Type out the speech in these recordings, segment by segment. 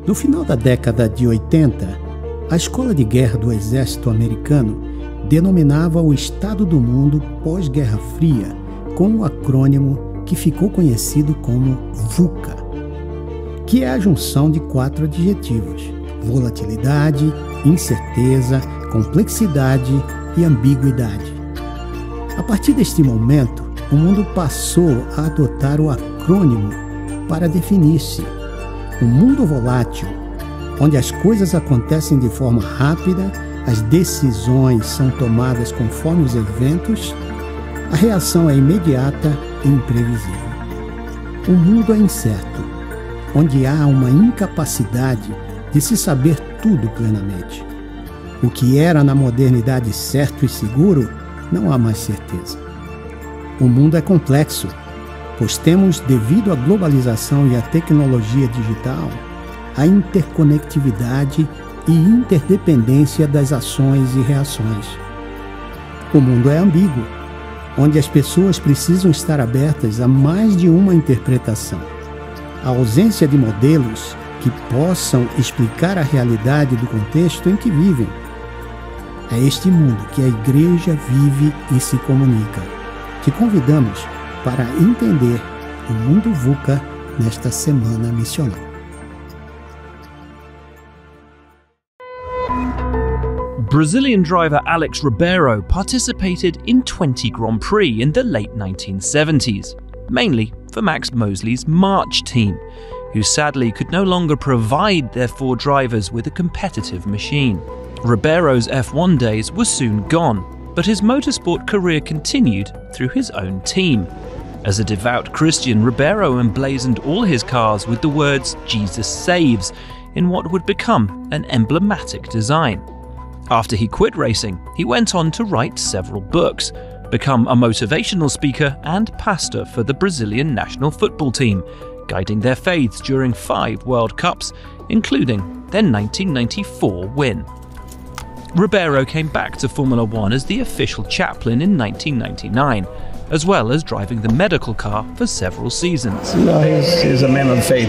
No final da década de 80, a Escola de Guerra do Exército Americano denominava o estado do mundo pós-Guerra Fria com o acrônimo que ficou conhecido como VUCA, que é a junção de 4 adjetivos: volatilidade, incerteza, complexidade e ambiguidade. A partir deste momento, o mundo passou a adotar o acrônimo para definir-se. Um mundo volátil, onde as coisas acontecem de forma rápida, as decisões são tomadas conforme os eventos, a reação é imediata e imprevisível. O mundo é incerto, onde há uma incapacidade de se saber tudo plenamente. O que era na modernidade certo e seguro, não há mais certeza. O mundo é complexo, pois temos, devido à globalização e à tecnologia digital, a interconectividade e interdependência das ações e reações. O mundo é ambíguo, onde as pessoas precisam estar abertas a mais de uma interpretação. A ausência de modelos que possam explicar a realidade do contexto em que vivem. É este mundo que a Igreja vive e se comunica. Te convidamos para entender o mundo VUCA nesta semana missional. Brazilian driver Alex Ribeiro participated in 20 Grand Prix in the late 1970s, mainly for Max Mosley's March team, who sadly could no longer provide their 4 drivers with a competitive machine. Ribeiro's F1 days were soon gone, but his motorsport career continued through his own team. As a devout Christian, Ribeiro emblazoned all his cars with the words "Jesus saves" in what would become an emblematic design. After he quit racing, he went on to write several books, become a motivational speaker and pastor for the Brazilian national football team, guiding their faiths during 5 World Cups, including their 1994 win. Ribeiro came back to Formula One as the official chaplain in 1999, as well as driving the medical car for several seasons. No, he's a man of faith.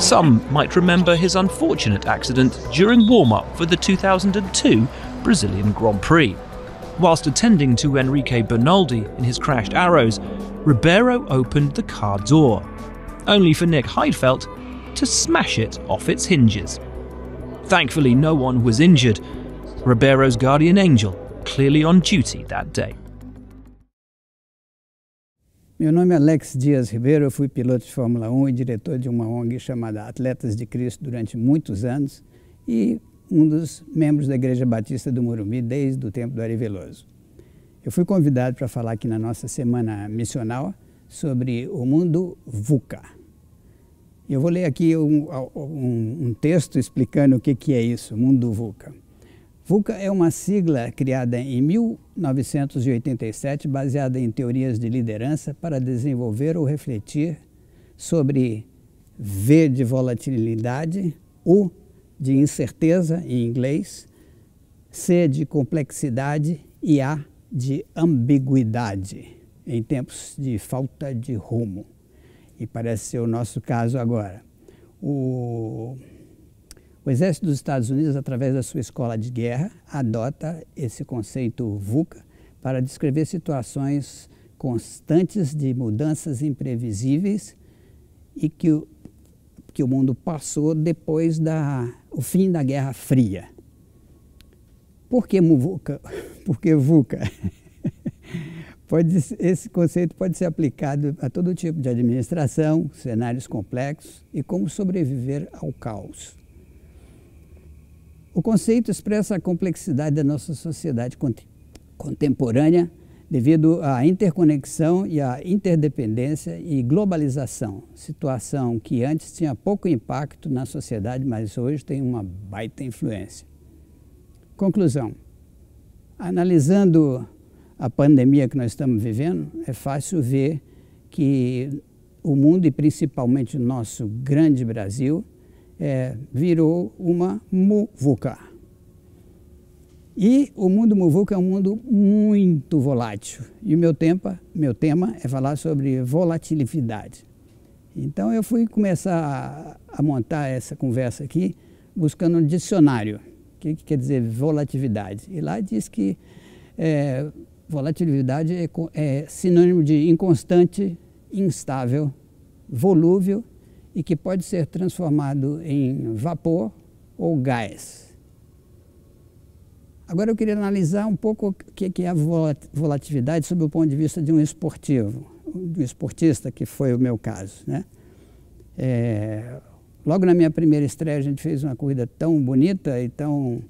Some might remember his unfortunate accident during warm-up for the 2002 Brazilian Grand Prix. Whilst attending to Enrique Bernoldi in his crashed Arrows, Ribeiro opened the car door, only for Nick Heidfeld to smash it off its hinges. Thankfully, no one was injured. Ribeiro's guardian angel clearly on duty that day. Meu nome é Alex Dias Ribeiro, eu fui piloto de Fórmula 1 e diretor de uma ONG chamada Atletas de Cristo durante muitos anos e um dos membros da Igreja Batista do Morumbi desde o tempo do Ari Veloso. Eu fui convidado para falar aqui na nossa semana missional sobre o mundo VUCA. Eu vou ler aqui um texto explicando o que é isso, o mundo VUCA. VUCA é uma sigla criada em 1987, baseada em teorias de liderança para desenvolver ou refletir sobre V de volatilidade, U de incerteza em inglês, C de complexidade e A de ambiguidade, em tempos de falta de rumo. E parece ser o nosso caso agora. O Exército dos Estados Unidos, através da sua escola de guerra, adota esse conceito VUCA para descrever situações constantes de mudanças imprevisíveis e que o mundo passou depois do fim da Guerra Fria. Por que VUCA? Por que VUCA? Esse conceito pode ser aplicado a todo tipo de administração, cenários complexos e como sobreviver ao caos. O conceito expressa a complexidade da nossa sociedade contemporânea devido à interconexão e à interdependência e globalização, situação que antes tinha pouco impacto na sociedade, mas hoje tem uma baita influência. Conclusão. Analisando a pandemia que nós estamos vivendo, é fácil ver que o mundo e principalmente o nosso grande Brasil virou uma muvuca. E o mundo muvuca é um mundo muito volátil. E o meu tema é falar sobre volatilidade. Então eu fui começar a montar essa conversa aqui buscando um dicionário. O que quer dizer volatilidade? E lá diz que volatilidade é sinônimo de inconstante, instável, volúvel e que pode ser transformado em vapor ou gás. Agora eu queria analisar um pouco o que é a volatilidade sob o ponto de vista de um esportivo, de um esportista, que foi o meu caso, né? Logo na minha primeira estreia a gente fez uma corrida tão bonita e tão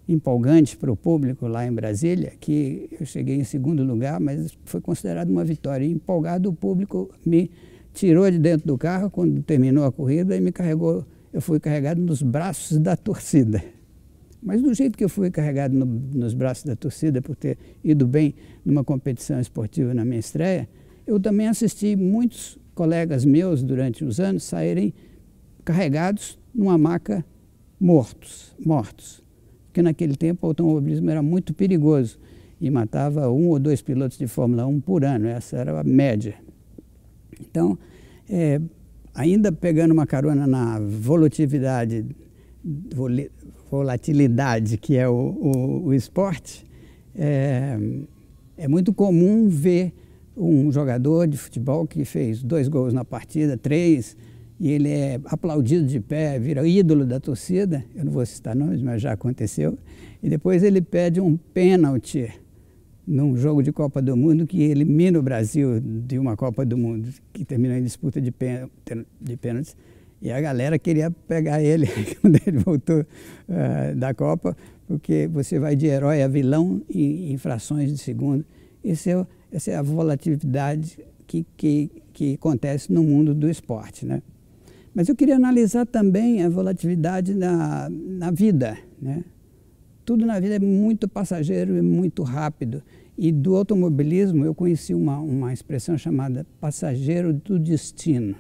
empolgante para o público lá em Brasília, que eu cheguei em segundo lugar, mas foi considerado uma vitória. E empolgado, o público me tirou de dentro do carro quando terminou a corrida e me carregou. Eu fui carregado nos braços da torcida. Mas do jeito que eu fui carregado nos braços da torcida, por ter ido bem numa competição esportiva na minha estreia, eu também assisti muitos colegas meus durante os anos saírem carregados numa maca mortos. Porque naquele tempo o automobilismo era muito perigoso e matava 1 ou 2 pilotos de Fórmula 1 por ano, essa era a média. Então, ainda pegando uma carona na volatilidade que é o esporte, é muito comum ver um jogador de futebol que fez 2 gols na partida, 3, e ele é aplaudido de pé, vira ídolo da torcida, eu não vou citar nomes, mas já aconteceu, e depois ele pede um pênalti num jogo de Copa do Mundo que elimina o Brasil de uma Copa do Mundo, que terminou em disputa de pênaltis, e a galera queria pegar ele quando ele voltou da Copa, porque você vai de herói a vilão em frações de segundo. Essa é a volatilidade que acontece no mundo do esporte, né? Mas eu queria analisar também a volatilidade na vida, né? Tudo na vida é muito passageiro e muito rápido. E do automobilismo eu conheci uma expressão chamada passageiro do destino.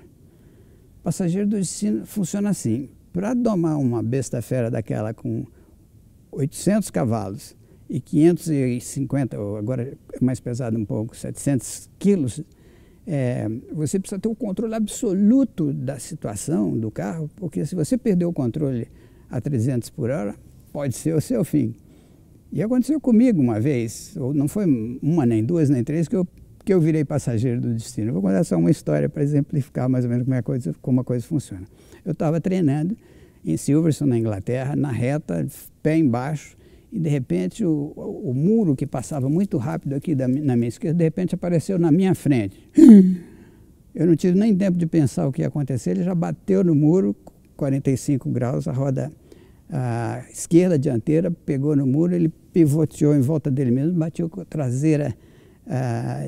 Passageiro do destino funciona assim: para domar uma besta fera daquela com 800 cavalos e 550, ou agora é mais pesado um pouco, 700 quilos, você precisa ter o controle absoluto da situação do carro, porque se você perder o controle a 300 por hora, pode ser o seu fim. E aconteceu comigo uma vez, ou não foi uma, nem duas, nem três, que eu virei passageiro do destino. Eu vou contar só uma história para exemplificar mais ou menos como a coisa funciona. Eu estava treinando em Silverstone, na Inglaterra, na reta, pé embaixo, e de repente o muro que passava muito rápido aqui na minha esquerda, de repente apareceu na minha frente. Eu não tive nem tempo de pensar o que ia acontecer, ele já bateu no muro, 45 graus, a roda esquerda dianteira pegou no muro, ele pivoteou em volta dele mesmo, bateu com a traseira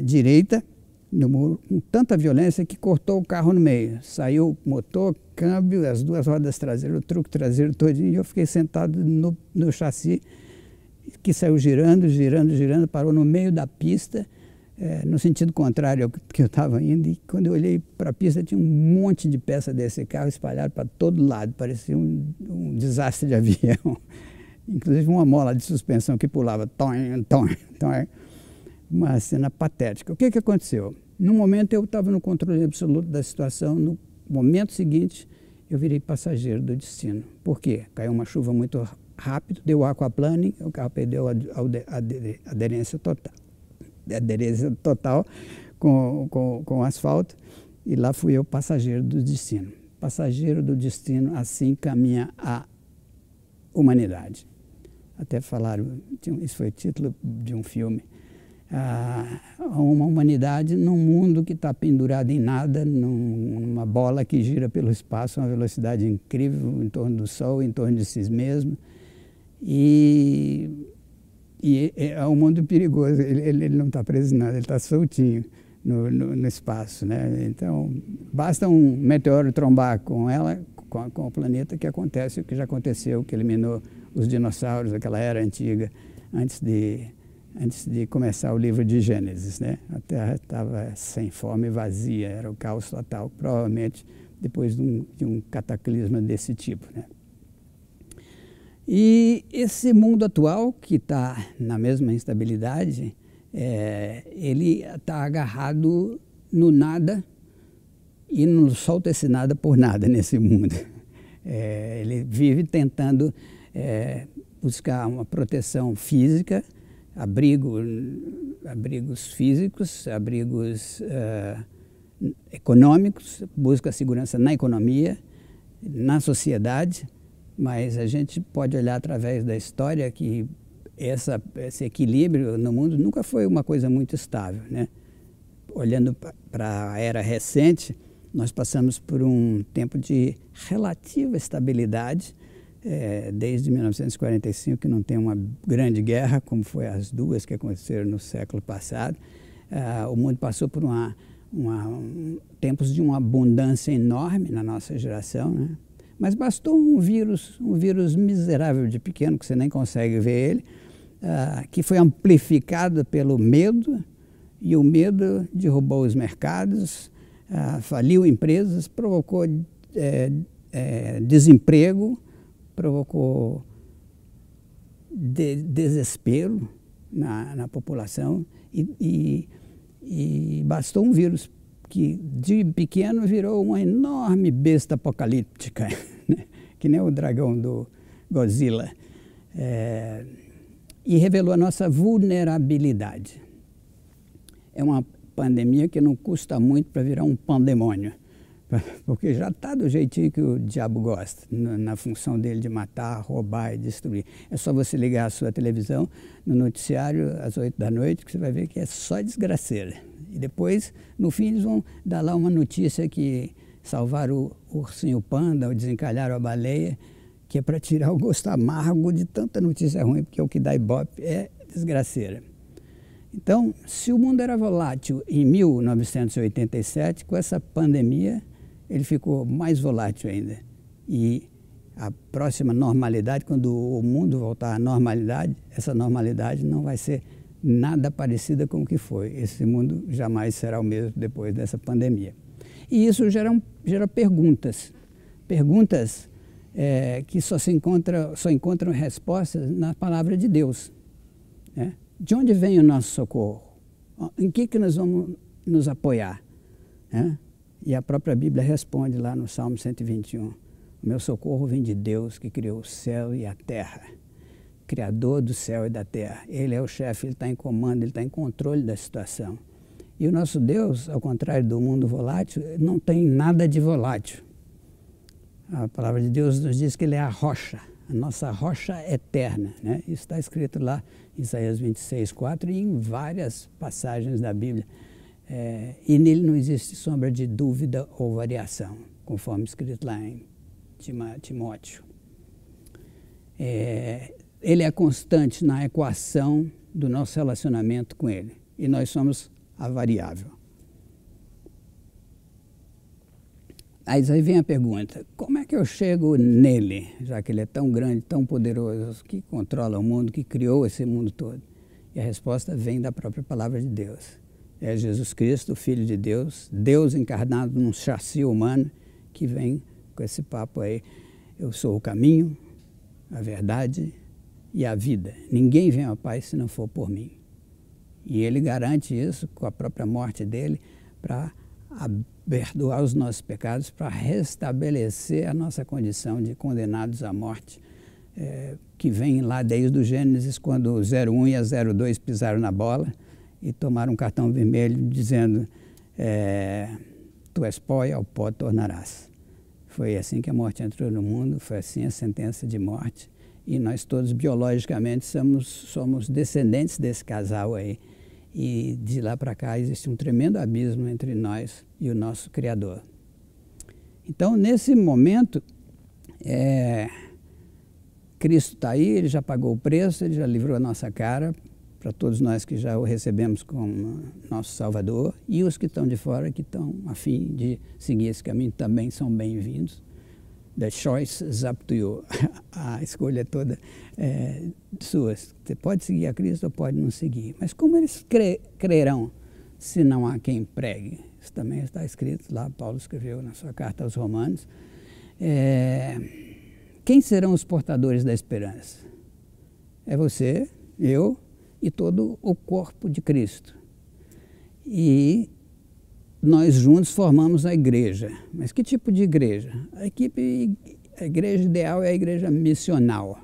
direita no muro com tanta violência que cortou o carro no meio. Saiu o motor, câmbio, as 2 rodas traseiras, o truque traseiro todinho, e eu fiquei sentado no chassi, que saiu girando, parou no meio da pista, no sentido contrário ao que eu estava indo, e quando eu olhei para a pista tinha um monte de peças desse carro espalhado para todo lado, parecia um desastre de avião. Inclusive uma mola de suspensão que pulava, uma cena patética. O que aconteceu? No momento eu estava no controle absoluto da situação, no momento seguinte eu virei passageiro do destino. Por quê? Caiu uma chuva muito rápido, deu aquaplaning, o carro perdeu a aderência total com o asfalto, e lá fui eu passageiro do destino. Passageiro do destino, assim caminha a humanidade. Até falaram, isso foi o título de um filme, uma humanidade num mundo que está pendurado em nada, numa bola que gira pelo espaço a uma velocidade incrível, em torno do Sol, em torno de si mesmo. E é um mundo perigoso, ele não está preso em nada, ele está soltinho no espaço, né? Então, basta um meteoro trombar com o planeta, que acontece o que já aconteceu, que eliminou os dinossauros daquela era antiga, antes de começar o livro de Gênesis, né? A Terra estava sem forma e vazia, era o caos total, provavelmente depois de um cataclisma desse tipo, né? E esse mundo atual, que está na mesma instabilidade, ele está agarrado no nada e não solta esse nada por nada nesse mundo. Ele vive tentando buscar uma proteção física, abrigos físicos, abrigos econômicos, busca segurança na economia, na sociedade, mas a gente pode olhar através da história que esse equilíbrio no mundo nunca foi uma coisa muito estável, né? Olhando para a era recente, nós passamos por um tempo de relativa estabilidade, desde 1945, que não tem uma grande guerra, como foi as duas que aconteceram no século passado. O mundo passou por tempos de uma abundância enorme na nossa geração, né? Mas bastou um vírus miserável de pequeno, que você nem consegue ver ele, que foi amplificado pelo medo, e o medo derrubou os mercados, faliu empresas, provocou desemprego, provocou desespero na população, e bastou um vírus que de pequeno virou uma enorme besta apocalíptica, né? Que nem o dragão do Godzilla, e revelou a nossa vulnerabilidade. É uma pandemia que não custa muito para virar um pandemônio, porque já está do jeitinho que o diabo gosta, na função dele de matar, roubar e destruir. É só você ligar a sua televisão no noticiário às 8 da noite, que você vai ver que é só desgraceira. E depois, no fim, eles vão dar lá uma notícia que salvaram o ursinho panda, ou desencalharam a baleia, que é para tirar o gosto amargo de tanta notícia ruim, porque o que dá ibope é desgraceira. Então, se o mundo era volátil em 1987, com essa pandemia, ele ficou mais volátil ainda. E a próxima normalidade, quando o mundo voltar à normalidade, essa normalidade não vai ser nada parecida com o que foi. Esse mundo jamais será o mesmo depois dessa pandemia. E isso gera perguntas. Perguntas que só encontram respostas na palavra de Deus, né? De onde vem o nosso socorro? Em que nós vamos nos apoiar, né? E a própria Bíblia responde lá no Salmo 121. O meu socorro vem de Deus, que criou o céu e a terra. Criador do céu e da terra. Ele é o chefe, ele está em comando, ele está em controle da situação. E o nosso Deus, ao contrário do mundo volátil, não tem nada de volátil. A palavra de Deus nos diz que ele é a rocha, a nossa rocha eterna, né? Isso está escrito lá em Isaías 26:4 e em várias passagens da Bíblia. E nele não existe sombra de dúvida ou variação, conforme escrito lá em Timóteo. Ele é constante na equação do nosso relacionamento com ele, e nós somos a variável. Aí vem a pergunta, como é que eu chego nele, já que ele é tão grande, tão poderoso, que controla o mundo, que criou esse mundo todo? E a resposta vem da própria palavra de Deus. É Jesus Cristo, o Filho de Deus, Deus encarnado num chassi humano, que vem com esse papo aí. Eu sou o caminho, a verdade e a vida. Ninguém vem ao Pai se não for por mim. E ele garante isso com a própria morte dele para perdoar os nossos pecados, para restabelecer a nossa condição de condenados à morte, que vem lá desde o Gênesis, quando o 01 e a 02 pisaram na bola e tomaram um cartão vermelho dizendo tu és pó e ao pó tornarás. Foi assim que a morte entrou no mundo, foi assim a sentença de morte, e nós todos biologicamente somos descendentes desse casal aí. E de lá para cá existe um tremendo abismo entre nós e o nosso Criador. Então, nesse momento, Cristo está aí, ele já pagou o preço, ele já livrou a nossa cara, para todos nós que já o recebemos como nosso Salvador, e os que estão de fora, que estão a fim de seguir esse caminho, também são bem-vindos. The choice is up to you. A escolha é toda sua. Você pode seguir a Cristo ou pode não seguir. Mas como eles crerão se não há quem pregue? Isso também está escrito lá, Paulo escreveu na sua carta aos Romanos. Quem serão os portadores da esperança? É você, eu e todo o corpo de Cristo. E nós juntos formamos a igreja. Mas que tipo de igreja? A igreja ideal é a igreja missional.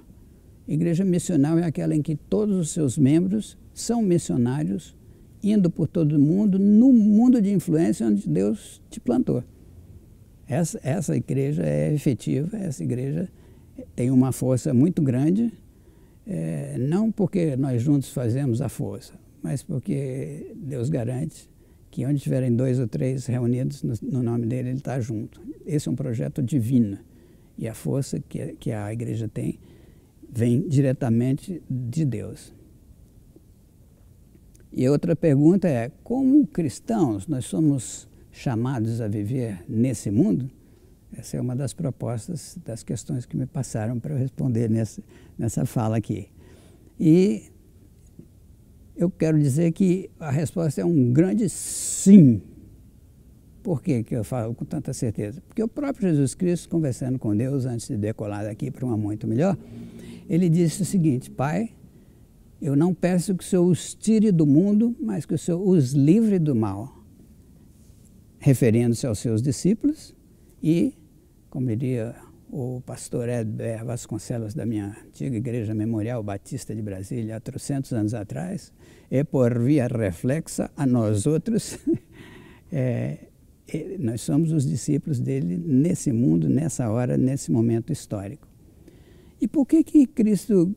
A igreja missional é aquela em que todos os seus membros são missionários, indo por todo o mundo, no mundo de influência onde Deus te plantou. Essa igreja é efetiva, essa igreja tem uma força muito grande, não porque nós juntos fazemos a força, mas porque Deus garante que onde tiverem 2 ou 3 reunidos no nome dele, ele está junto. Esse é um projeto divino e a força que a igreja tem vem diretamente de Deus. E outra pergunta é, como cristãos nós somos chamados a viver nesse mundo? Essa é uma das propostas, das questões que me passaram para eu responder nessa fala aqui. E eu quero dizer que a resposta é um grande sim. Por que eu falo com tanta certeza? Porque o próprio Jesus Cristo, conversando com Deus antes de decolar daqui para uma muito melhor, ele disse o seguinte: Pai, eu não peço que o Senhor os tire do mundo, mas que o Senhor os livre do mal. Referindo-se aos seus discípulos e, como diria o pastor Edber Vasconcelos da minha antiga Igreja Memorial Batista de Brasília, há 300 anos atrás, e por via reflexa a nós outros, nós somos os discípulos dele nesse mundo, nessa hora, nesse momento histórico. E por que Cristo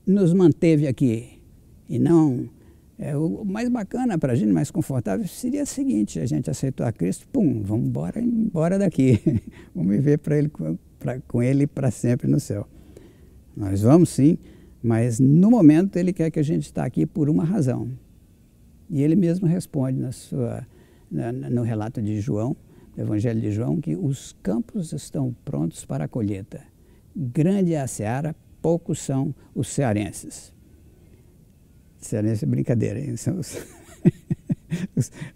nos manteve aqui? E não... o mais bacana para a gente, mais confortável, seria o seguinte: a gente aceitou a Cristo, pum, vamos embora daqui. Vamos viver com Ele para sempre no céu. Nós vamos sim, mas no momento Ele quer que a gente está aqui por uma razão. E Ele mesmo responde no relato de João, no Evangelho de João, que os campos estão prontos para a colheita. Grande é a seara, poucos são os cearenses. Cearense é brincadeira, hein? São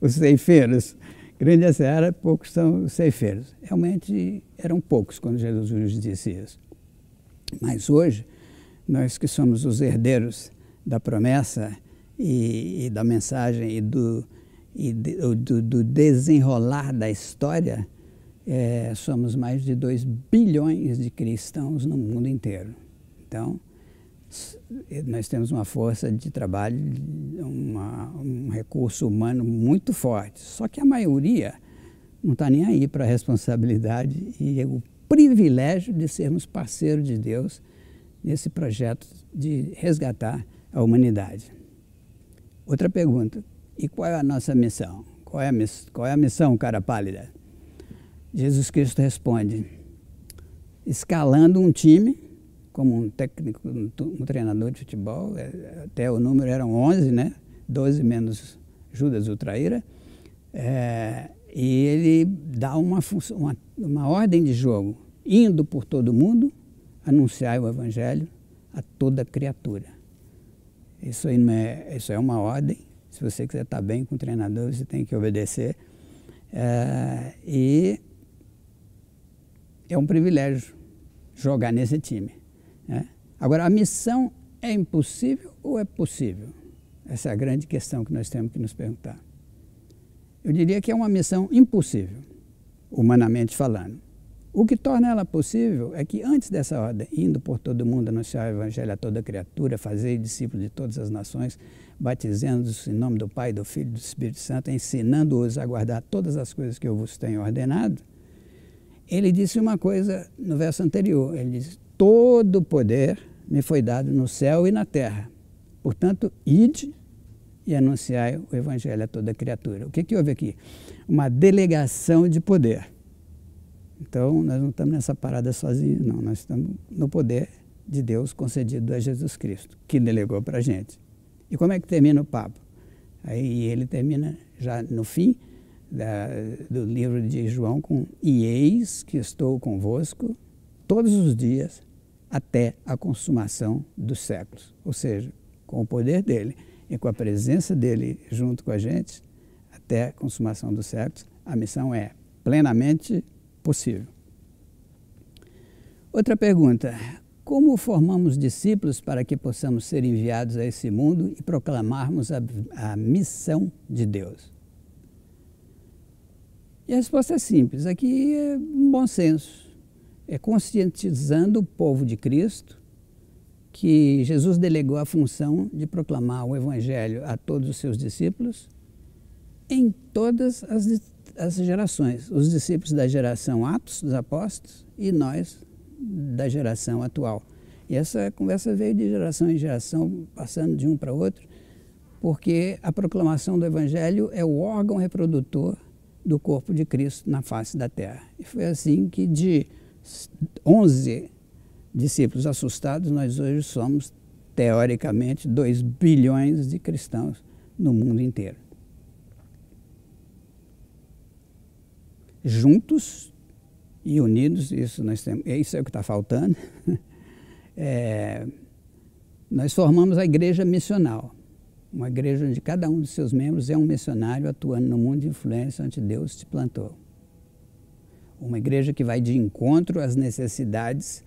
os ceifeiros. Grande é a seara, poucos são os ceifeiros. Realmente eram poucos quando Jesus disse isso. Mas hoje, nós que somos os herdeiros da promessa e da mensagem e do desenrolar da história, somos mais de 2 bilhões de cristãos no mundo inteiro. Então, nós temos uma força de trabalho, um recurso humano muito forte. Só que a maioria não está nem aí para a responsabilidade e o privilégio de sermos parceiros de Deus nesse projeto de resgatar a humanidade. Outra pergunta: e qual é a nossa missão? Qual é a missão, cara pálida? Jesus Cristo responde: escalando um time, como um técnico, um treinador de futebol, até o número eram 11, né? 12 menos Judas o traíra, e ele dá uma ordem de jogo: indo por todo mundo, anunciar o Evangelho a toda criatura. Isso é uma ordem. Se você quiser estar bem com o treinador, você tem que obedecer. E é um privilégio jogar nesse time. Agora, a missão é impossível ou é possível? Essa é a grande questão que nós temos que nos perguntar. Eu diria que é uma missão impossível, humanamente falando. O que torna ela possível é que antes dessa ordem, indo por todo mundo, anunciar o Evangelho a toda criatura, fazer discípulos de todas as nações, batizando-os em nome do Pai, do Filho e do Espírito Santo, ensinando-os a guardar todas as coisas que eu vos tenho ordenado, ele disse uma coisa no verso anterior. Ele disse: todo o poder me foi dado no céu e na terra. Portanto, ide e anunciai o Evangelho a toda criatura. O que houve aqui? Uma delegação de poder. Então, nós não estamos nessa parada sozinhos, não. Nós estamos no poder de Deus concedido a Jesus Cristo, que delegou para a gente. E como é que termina o papo? Aí ele termina já no fim do livro de João com: e eis que estou convosco todos os dias até a consumação dos séculos. Ou seja, com o poder dele e com a presença dele junto com a gente, até a consumação dos séculos, a missão é plenamente possível. Outra pergunta: como formamos discípulos para que possamos ser enviados a esse mundo e proclamarmos a missão de Deus? E a resposta é simples, aqui é um bom senso, é conscientizando o povo de Cristo que Jesus delegou a função de proclamar o Evangelho a todos os seus discípulos em todas as gerações, os discípulos da geração Atos dos Apóstolos e nós da geração atual. E essa conversa veio de geração em geração, passando de um para outro, porque a proclamação do Evangelho é o órgão reprodutor do corpo de Cristo na face da terra. E foi assim que de 11 discípulos assustados, nós hoje somos, teoricamente, 2 bilhões de cristãos no mundo inteiro. Juntos e unidos, isso é o que está faltando, nós formamos a igreja missional. Uma igreja onde cada um dos seus membros é um missionário atuando no mundo de influência onde Deus te plantou. Uma igreja que vai de encontro às necessidades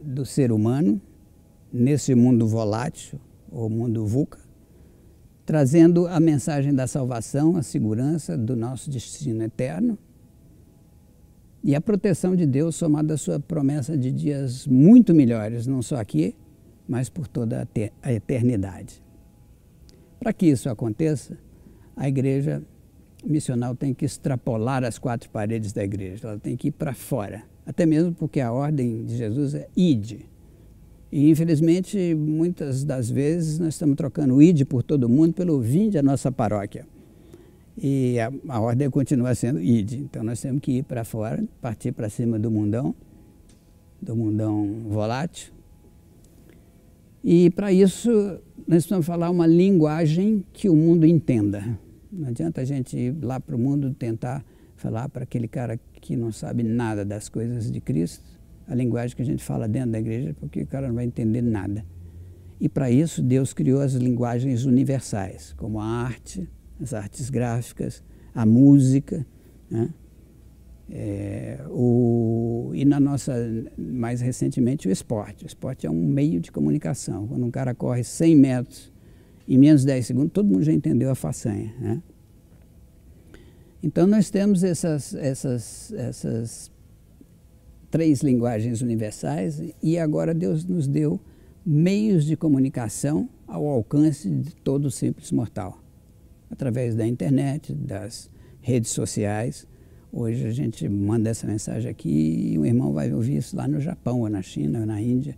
do ser humano nesse mundo volátil, ou mundo VUCA, trazendo a mensagem da salvação, a segurança do nosso destino eterno e a proteção de Deus somada à sua promessa de dias muito melhores, não só aqui, mas por toda a eternidade. Para que isso aconteça, a igreja missional tem que extrapolar as 4 paredes da igreja, ela tem que ir para fora, até mesmo porque a ordem de Jesus é ide. E infelizmente, muitas das vezes, nós estamos trocando o ide por todo mundo pelo vinde à nossa paróquia. E a ordem continua sendo ide, então nós temos que ir para fora, partir para cima do mundão volátil. E para isso nós precisamos falar uma linguagem que o mundo entenda. Não adianta a gente ir lá para o mundo tentar falar para aquele cara que não sabe nada das coisas de Cristo, a linguagem que a gente fala dentro da igreja, porque o cara não vai entender nada. E para isso Deus criou as linguagens universais, como a arte, as artes gráficas, a música, né? E na nossa, mais recentemente, o esporte. O esporte é um meio de comunicação. Quando um cara corre 100 metros em menos de 10 segundos, todo mundo já entendeu a façanha, né? Então nós temos essas 3 linguagens universais e agora Deus nos deu meios de comunicação ao alcance de todo simples mortal. Através da internet, das redes sociais. Hoje a gente manda essa mensagem aqui e o irmão vai ouvir isso lá no Japão, ou na China, ou na Índia,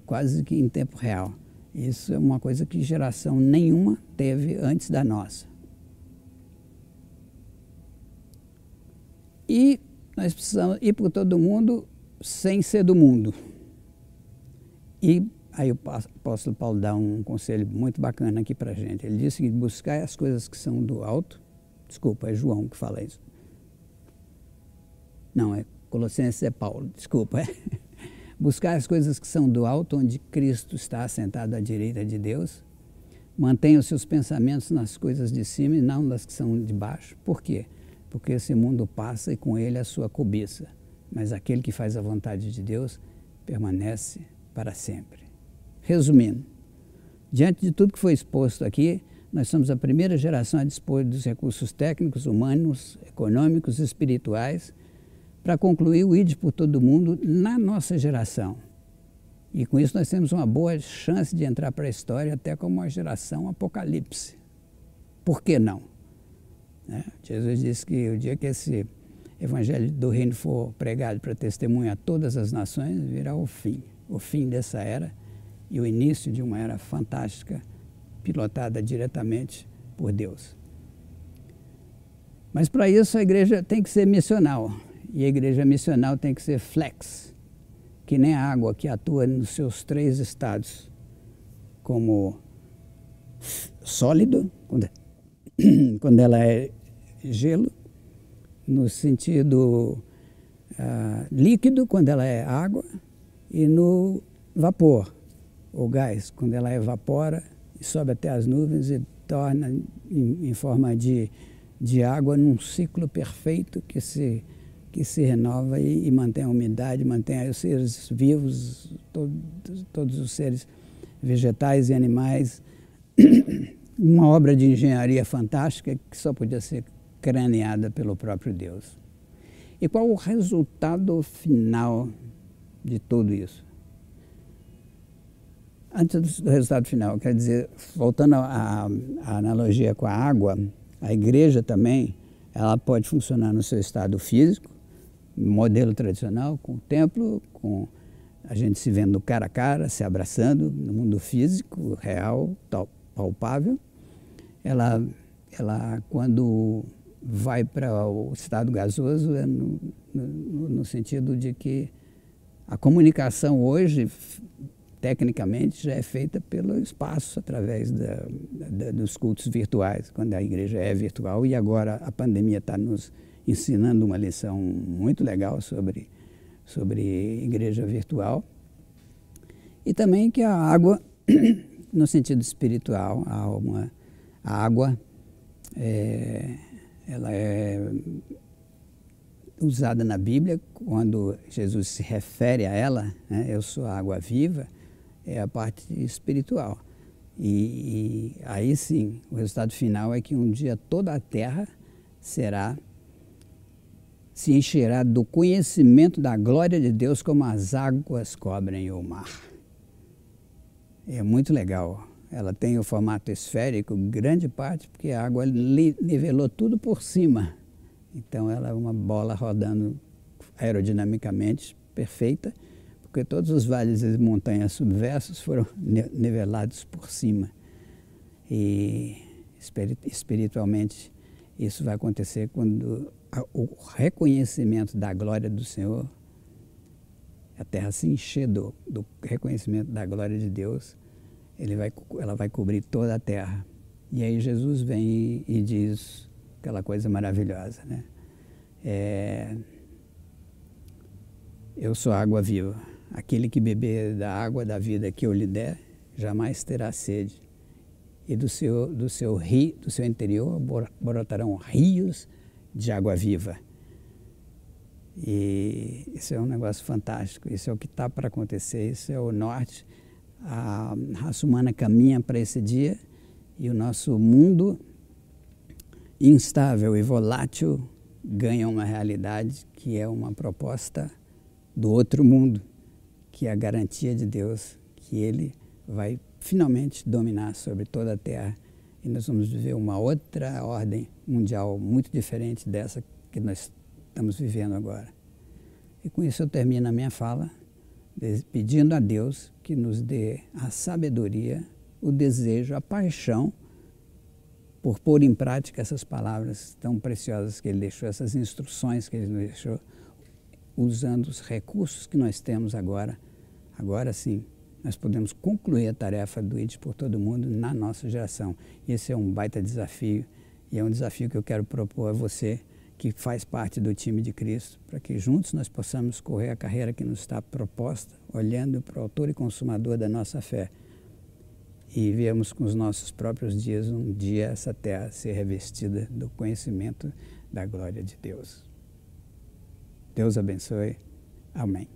quase que em tempo real. Isso é uma coisa que geração nenhuma teve antes da nossa. E nós precisamos ir por todo mundo sem ser do mundo. E aí o apóstolo Paulo dá um conselho muito bacana aqui para a gente. Ele diz que buscar as coisas que são do alto. Desculpa, é João que fala isso. Não, é Colossenses, é Paulo, desculpa. Buscar as coisas que são do alto, onde Cristo está assentado à direita de Deus. Mantenha os seus pensamentos nas coisas de cima e não nas que são de baixo. Por quê? Porque esse mundo passa e com ele a sua cobiça. Mas aquele que faz a vontade de Deus permanece para sempre. Resumindo, diante de tudo que foi exposto aqui, nós somos a primeira geração a dispor dos recursos técnicos, humanos, econômicos e espirituais para concluir o ide por todo mundo na nossa geração. E com isso nós temos uma boa chance de entrar para a história até como uma geração apocalipse. Por que não? Jesus disse que o dia que esse evangelho do reino for pregado para testemunho a todas as nações, virá o fim dessa era e o início de uma era fantástica, pilotada diretamente por Deus. Mas para isso a igreja tem que ser missional, e a igreja missional tem que ser flex, que nem a água que atua nos seus 3 estados, como sólido, quando ela é gelo, no sentido líquido, quando ela é água, e no vapor, ou gás, quando ela evapora e sobe até as nuvens e torna em forma de água num ciclo perfeito que se renova e mantém a umidade, mantém os seres vivos, todos os seres vegetais e animais. Uma obra de engenharia fantástica que só podia ser escraneada pelo próprio Deus. E qual o resultado final de tudo isso? Antes do resultado final, quer dizer, voltando à analogia com a água, a igreja também, ela pode funcionar no seu estado físico, modelo tradicional, com o templo, com a gente se vendo cara a cara, se abraçando, no mundo físico, real, palpável. Ela quando vai para o estado gasoso, é no sentido de que a comunicação hoje, tecnicamente, já é feita pelo espaço, através dos cultos virtuais, quando a igreja é virtual. E agora a pandemia está nos ensinando uma lição muito legal sobre igreja virtual. E também que a água, no sentido espiritual, a água, ela é usada na Bíblia, quando Jesus se refere a ela, né, eu sou a água viva, é a parte espiritual. E aí sim, o resultado final é que um dia toda a terra se encherá do conhecimento da glória de Deus como as águas cobrem o mar. É muito legal. Ela tem o formato esférico, grande parte, porque a água nivelou tudo por cima. Então ela é uma bola rodando aerodinamicamente perfeita, porque todos os vales e montanhas subversos foram nivelados por cima. E espiritualmente isso vai acontecer quando o reconhecimento da glória do Senhor, a terra se encher do reconhecimento da glória de Deus, ela vai cobrir toda a terra. E aí Jesus vem e diz aquela coisa maravilhosa, né? Eu sou a água viva. Aquele que beber da água da vida que eu lhe der, jamais terá sede. E do seu interior brotarão rios de água viva. E isso é um negócio fantástico. Isso é o que está para acontecer. Isso é o norte. A raça humana caminha para esse dia e o nosso mundo instável e volátil ganha uma realidade que é uma proposta do outro mundo, que é a garantia de Deus, que Ele vai finalmente dominar sobre toda a Terra e nós vamos viver uma outra ordem mundial muito diferente dessa que nós estamos vivendo agora. E com isso eu termino a minha fala, pedindo a Deus que nos dê a sabedoria, o desejo, a paixão por pôr em prática essas palavras tão preciosas que Ele deixou, essas instruções que Ele nos deixou, usando os recursos que nós temos agora. Agora sim, nós podemos concluir a tarefa do ID por todo mundo na nossa geração. Esse é um baita desafio e é um desafio que eu quero propor a você que faz parte do time de Cristo, para que juntos nós possamos correr a carreira que nos está proposta, olhando para o autor e consumador da nossa fé. E vemos com os nossos próprios dias, um dia essa terra ser revestida do conhecimento da glória de Deus. Deus abençoe. Amém.